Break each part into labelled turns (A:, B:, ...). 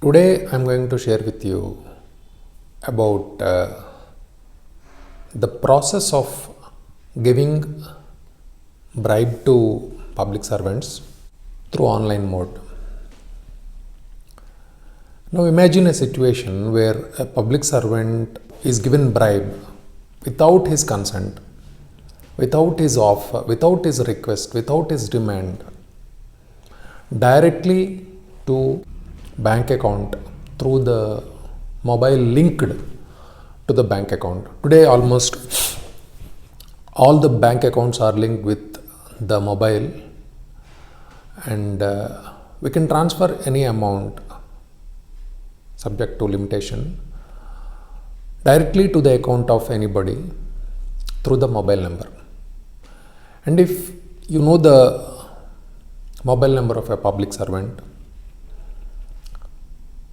A: Today I am going to share with you about the process of giving bribe to public servants through online mode. Now imagine a situation where a public servant is given bribe without his consent, without his offer, without his request, without his demand, directly to bank account through the mobile linked to the bank account. Today almost all the bank accounts are linked with the mobile, and we can transfer any amount subject to limitation directly to the account of anybody through the mobile number. And if you know the mobile number of a public servant,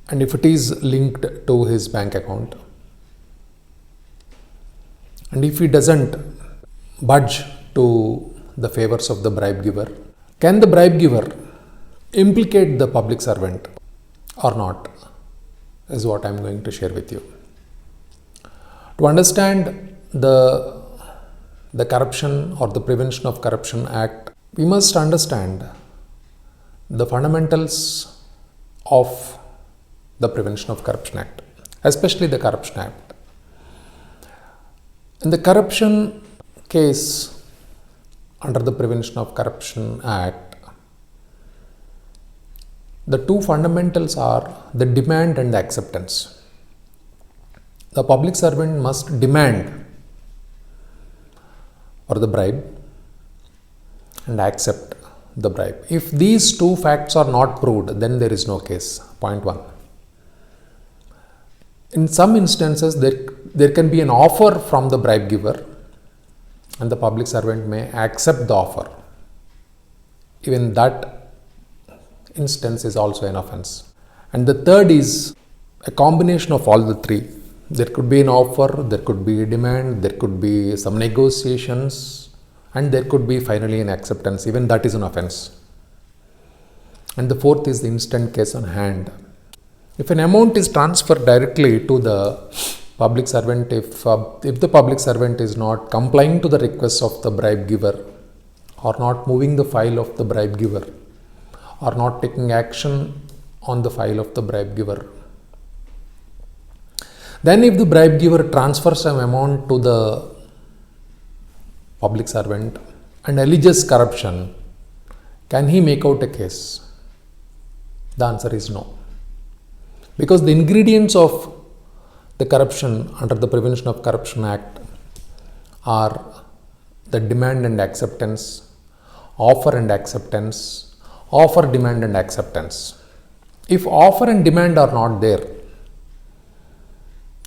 A: and if it is linked to his bank account, and if he doesn't budge to the favors of the bribe giver, can the bribe giver implicate the public servant or not, is what I am going to share with you. To understand the Corruption or the Prevention of Corruption Act, we must understand the fundamentals of the Prevention of Corruption Act, especially the Corruption Act. In the corruption case under the Prevention of Corruption Act, the two fundamentals are the demand and the acceptance. The public servant must demand for the bribe and accept the bribe. If these two facts are not proved, then there is no case. Point one. In some instances, there can be an offer from the bribe giver, and the public servant may accept the offer. Even that instance is also an offence. And the third is a combination of all the three. There could be an offer, there could be a demand, there could be some negotiations, and there could be finally an acceptance. Even that is an offence. And the fourth is the instant case on hand. If an amount is transferred directly to the public servant, if the public servant is not complying to the requests of the bribe giver, or not moving the file of the bribe giver, or not taking action on the file of the bribe giver, then if the bribe giver transfers some amount to the public servant and alleges corruption, can he make out a case? The answer is no. Because the ingredients of the corruption under the Prevention of Corruption Act are the demand and acceptance, offer and acceptance, offer, demand and acceptance. If offer and demand are not there,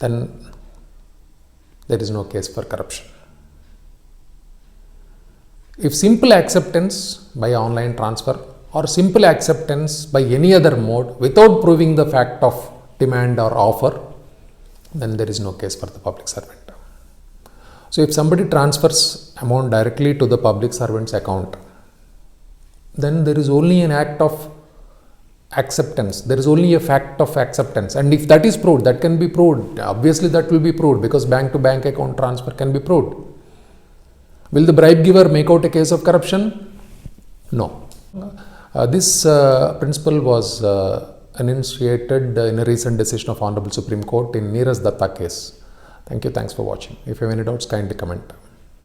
A: then there is no case for corruption. If simple acceptance by online transfer or simple acceptance by any other mode without proving the fact of demand or offer, then there is no case for the public servant. So if somebody transfers amount directly to the public servant's account, then there is only an act of acceptance. There is only a fact of acceptance. And if that is proved, that can be proved. Obviously that will be proved because bank to bank account transfer can be proved. Will the bribe giver make out a case of corruption? No. This principle was enunciated in a recent decision of Honorable Supreme Court in Neeraj Datta case. Thank you. Thanks for watching. If you have any doubts, kindly comment.